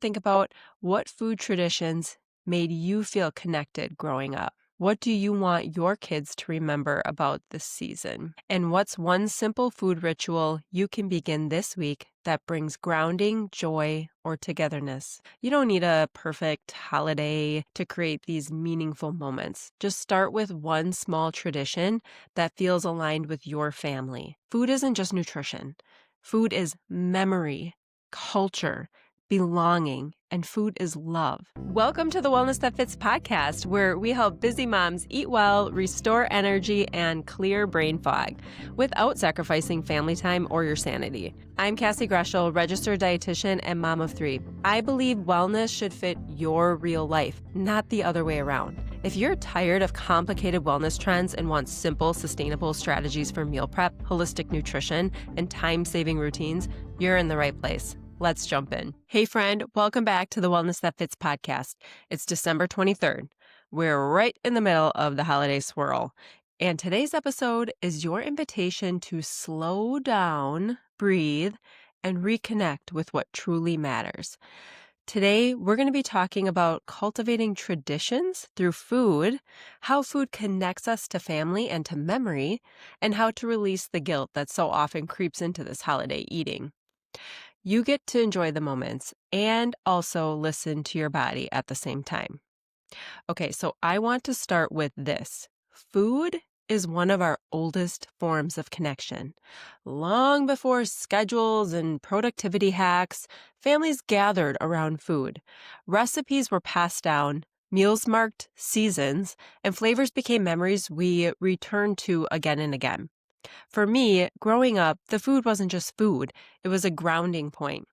think about what food traditions made you feel connected growing up. What do you want your kids to remember about this season? And what's one simple food ritual you can begin this week that brings grounding, joy, or togetherness? You don't need a perfect holiday to create these meaningful moments. Just start with one small tradition that feels aligned with your family. Food isn't just nutrition. Food is memory, culture, belonging, and food is love. Welcome to the Wellness That Fits podcast, where we help busy moms eat well, restore energy, and clear brain fog without sacrificing family time or your sanity. I'm Cassie, registered dietitian and mom of 3. I believe wellness should fit your real life, not the other way around. If you're tired of complicated wellness trends and want simple, sustainable strategies for meal prep, holistic nutrition, and time-saving routines, you're in the right place. Let's jump in. Hey friend, welcome back to the Wellness That Fits podcast. It's December 23rd. We're right in the middle of the holiday swirl. And today's episode is your invitation to slow down, breathe, and reconnect with what truly matters. Today, we're going to be talking about cultivating traditions through food, how food connects us to family and to memory, and how to release the guilt that so often creeps into this holiday eating. You get to enjoy the moments and also listen to your body at the same time. Okay, so I want to start with this. Food is one of our oldest forms of connection. Long before schedules and productivity hacks, families gathered around food. Recipes were passed down, meals marked seasons, and flavors became memories we returned to again and again. For me, growing up, the food wasn't just food, it was a grounding point.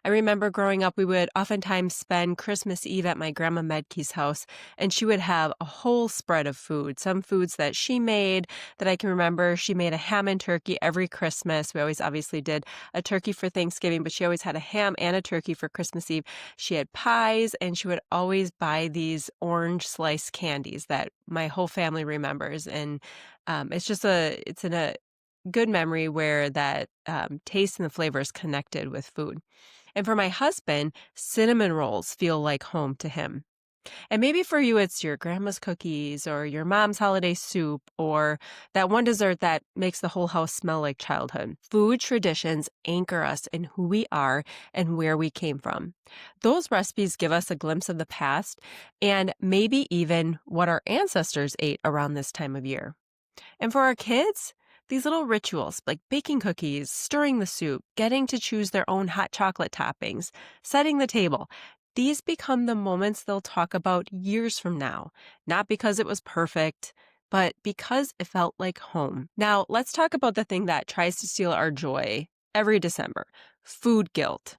I remember growing up, we would oftentimes spend Christmas Eve at my grandma Medke's house, and she would have a whole spread of food. Some foods that she made that I can remember. She made a ham and turkey every Christmas. We always obviously did a turkey for Thanksgiving, but she always had a ham and a turkey for Christmas Eve. She had pies, and she would always buy these orange slice candies that my whole family remembers. And it's in a good memory where that taste and the flavor is connected with food. And for my husband, cinnamon rolls feel like home to him. And maybe for you, it's your grandma's cookies or your mom's holiday soup or that one dessert that makes the whole house smell like childhood. Food traditions anchor us in who we are and where we came from. Those recipes give us a glimpse of the past and maybe even what our ancestors ate around this time of year. And for our kids, these little rituals like baking cookies, stirring the soup, getting to choose their own hot chocolate toppings, setting the table, these become the moments they'll talk about years from now, not because it was perfect, but because it felt like home. Now, let's talk about the thing that tries to steal our joy every December, food guilt.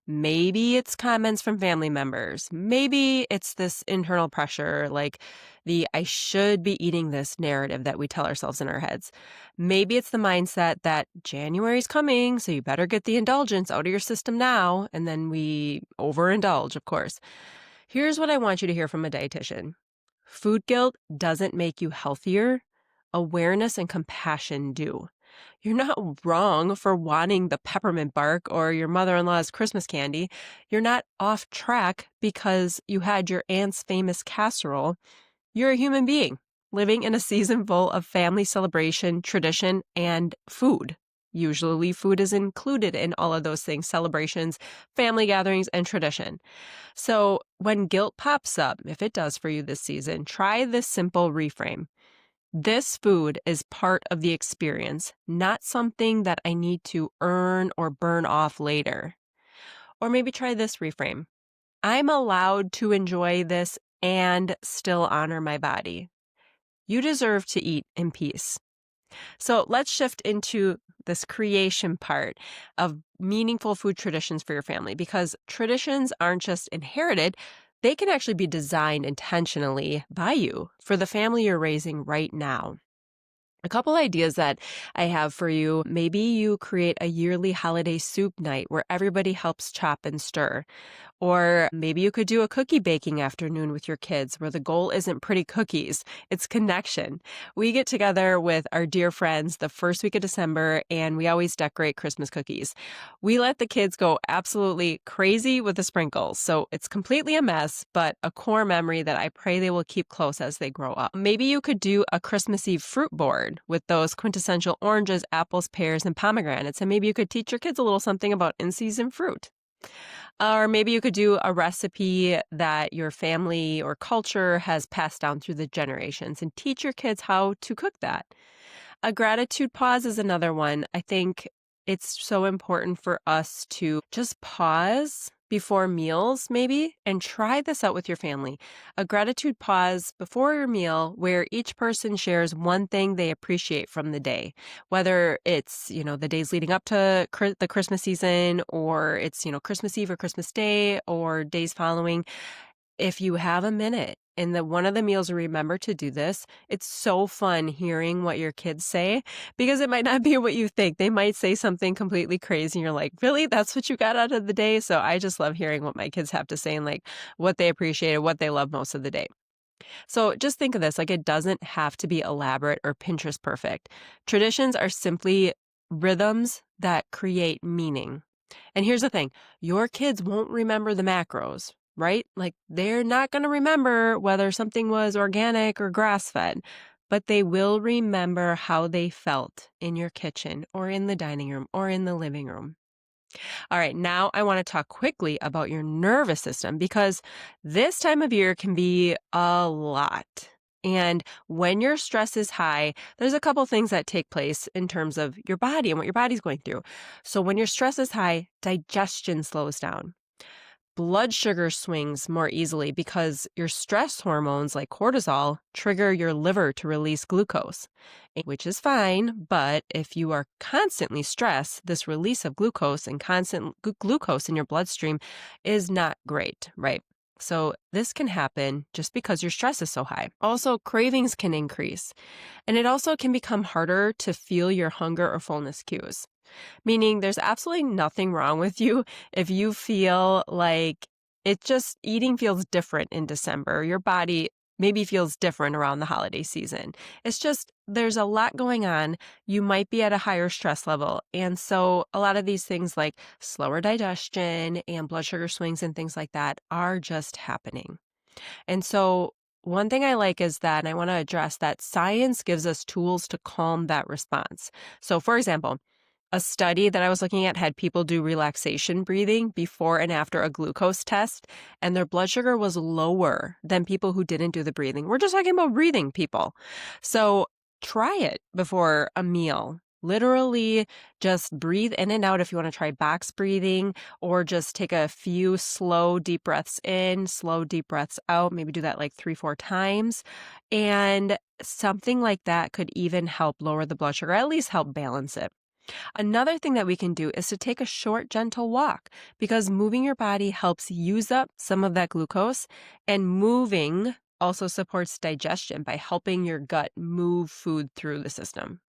Maybe it's comments from family members. Maybe it's this internal pressure, like the I should be eating this narrative that we tell ourselves in our heads. Maybe it's the mindset that January's coming, so you better get the indulgence out of your system now, and then we overindulge, of course. Here's what I want you to hear from a dietitian. Food guilt doesn't make you healthier. Awareness and compassion do. You're not wrong for wanting the peppermint bark or your mother-in-law's Christmas candy. You're not off track because you had your aunt's famous casserole. You're a human being living in a season full of family celebration, tradition, and food. Usually food is included in all of those things, celebrations, family gatherings, and tradition. So when guilt pops up, if it does for you this season, try this simple reframe. This food is part of the experience, not something that I need to earn or burn off later. Or maybe try this reframe. I'm allowed to enjoy this and still honor my body. You deserve to eat in peace. So let's shift into this creation part of meaningful food traditions for your family, because traditions aren't just inherited. They can actually be designed intentionally by you for the family you're raising right now. A couple ideas that I have for you. Maybe you create a yearly holiday soup night where everybody helps chop and stir. Or maybe you could do a cookie baking afternoon with your kids where the goal isn't pretty cookies, it's connection. We get together with our dear friends the first week of December and we always decorate Christmas cookies. We let the kids go absolutely crazy with the sprinkles, so it's completely a mess, but a core memory that I pray they will keep close as they grow up. Maybe you could do a Christmas Eve fruit board with those quintessential oranges, apples, pears, and pomegranates, and maybe you could teach your kids a little something about in-season fruit. Or maybe you could do a recipe that your family or culture has passed down through the generations and teach your kids how to cook that. A gratitude pause is another one. I think it's so important for us to just pause before meals, maybe, and try this out with your family. A gratitude pause before your meal where each person shares one thing they appreciate from the day, whether it's, the days leading up to the Christmas season, or it's, Christmas Eve or Christmas Day or days following. If you have a minute and one of the meals, remember to do this. It's so fun hearing what your kids say because it might not be what you think. They might say something completely crazy and you're like, really? That's what you got out of the day? So I just love hearing what my kids have to say and like what they appreciated, what they love most of the day. So just think of this, like it doesn't have to be elaborate or Pinterest perfect. Traditions are simply rhythms that create meaning. And here's the thing, your kids won't remember the macros, right? Like they're not going to remember whether something was organic or grass-fed, but they will remember how they felt in your kitchen or in the dining room or in the living room. All right, now I want to talk quickly about your nervous system because this time of year can be a lot. And when your stress is high, there's a couple things that take place in terms of your body and what your body's going through. So when your stress is high, digestion slows down. Blood sugar swings more easily because your stress hormones like cortisol trigger your liver to release glucose, which is fine. But if you are constantly stressed, this release of glucose and constant glucose in your bloodstream is not great, right? So this can happen just because your stress is so high. Also, cravings can increase, and it also can become harder to feel your hunger or fullness cues. Meaning there's absolutely nothing wrong with you if you feel like eating feels different in December. Your body maybe feels different around the holiday season. It's just there's a lot going on. You might be at a higher stress level. And so a lot of these things like slower digestion and blood sugar swings and things like that are just happening. And so one thing I like is that, and I want to address that science gives us tools to calm that response. So for example, a study that I was looking at had people do relaxation breathing before and after a glucose test, and their blood sugar was lower than people who didn't do the breathing. We're just talking about breathing, people. So try it before a meal. Literally just breathe in and out if you want to try box breathing, or just take a few slow, deep breaths in, slow, deep breaths out. Maybe do that like 3-4 times. And something like that could even help lower the blood sugar, at least help balance it. Another thing that we can do is to take a short, gentle walk because moving your body helps use up some of that glucose, and moving also supports digestion by helping your gut move food through the system.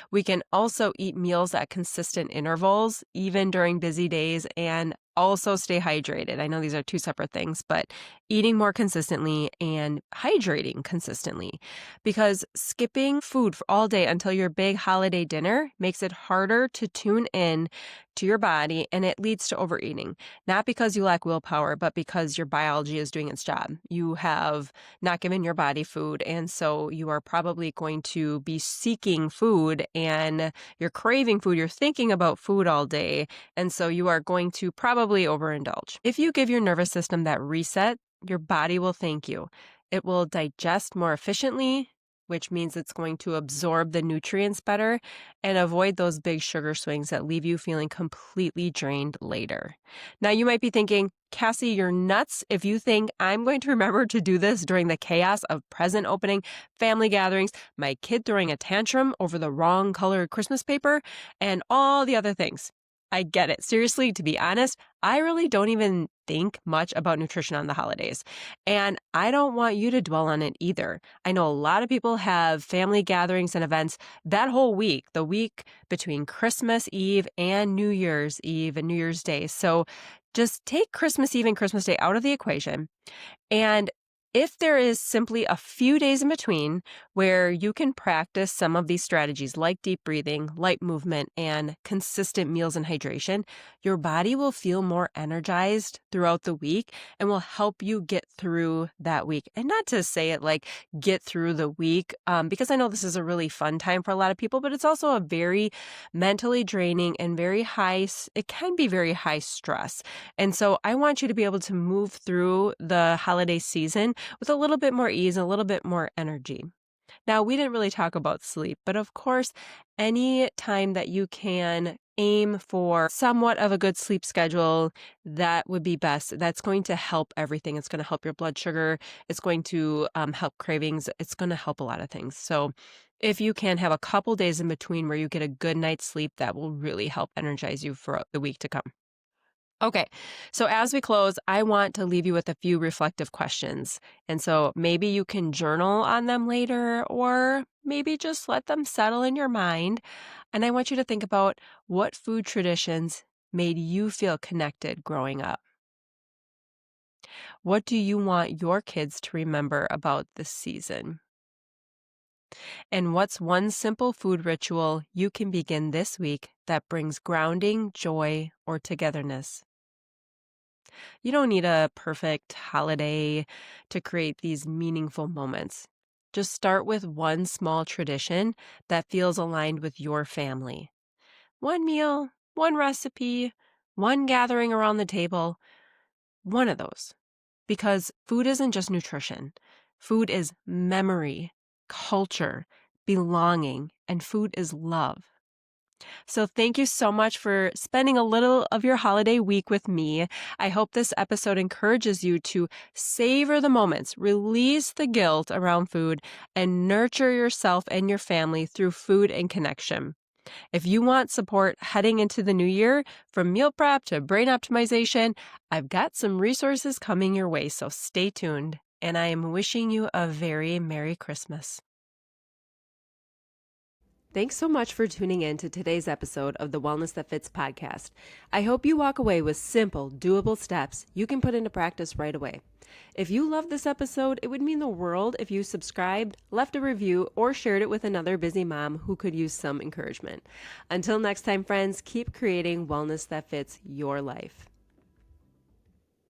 We can also eat meals at consistent intervals, even during busy days, and also stay hydrated. I know these are two separate things, but eating more consistently and hydrating consistently, because skipping food for all day until your big holiday dinner makes it harder to tune in to your body, and it leads to overeating. Not because you lack willpower, but because your biology is doing its job. You have not given your body food, and so you are probably going to be seeking food and you're craving food. You're thinking about food all day, and so you are going to probably overindulge. If you give your nervous system that reset, your body will thank you. It will digest more efficiently, which means it's going to absorb the nutrients better and avoid those big sugar swings that leave you feeling completely drained later. Now, you might be thinking, Cassie, you're nuts if you think I'm going to remember to do this during the chaos of present opening, family gatherings, my kid throwing a tantrum over the wrong colored Christmas paper, and all the other things. I get it. Seriously, to be honest, I really don't even think much about nutrition on the holidays. And I don't want you to dwell on it either. I know a lot of people have family gatherings and events that whole week, the week between Christmas Eve and New Year's Eve and New Year's Day. So just take Christmas Eve and Christmas Day out of the equation. And if there is simply a few days in between where you can practice some of these strategies like deep breathing, light movement, and consistent meals and hydration, your body will feel more energized throughout the week and will help you get through that week. And not to say it like get through the week, because I know this is a really fun time for a lot of people, but it's also a very mentally draining and it can be very high stress. And so I want you to be able to move through the holiday season with a little bit more ease, a little bit more energy. Now, we didn't really talk about sleep, but of course, any time that you can aim for somewhat of a good sleep schedule, that would be best. That's going to help everything. It's going to help your blood sugar. It's going to help cravings. It's going to help a lot of things. So if you can have a couple days in between where you get a good night's sleep, that will really help energize you for the week to come. Okay, so as we close, I want to leave you with a few reflective questions. And so maybe you can journal on them later, or maybe just let them settle in your mind. And I want you to think about what food traditions made you feel connected growing up. What do you want your kids to remember about this season? And what's one simple food ritual you can begin this week that brings grounding, joy, or togetherness? You don't need a perfect holiday to create these meaningful moments. Just start with one small tradition that feels aligned with your family. One meal, one recipe, one gathering around the table, one of those. Because food isn't just nutrition. Food is memory, culture, belonging, and food is love. So thank you so much for spending a little of your holiday week with me. I hope this episode encourages you to savor the moments, release the guilt around food, and nurture yourself and your family through food and connection. If you want support heading into the new year, from meal prep to brain optimization, I've got some resources coming your way, so stay tuned. And I am wishing you a very Merry Christmas. Thanks so much for tuning in to today's episode of the Wellness That Fits podcast. I hope you walk away with simple, doable steps you can put into practice right away. If you loved this episode, it would mean the world if you subscribed, left a review, or shared it with another busy mom who could use some encouragement. Until next time, friends, keep creating wellness that fits your life.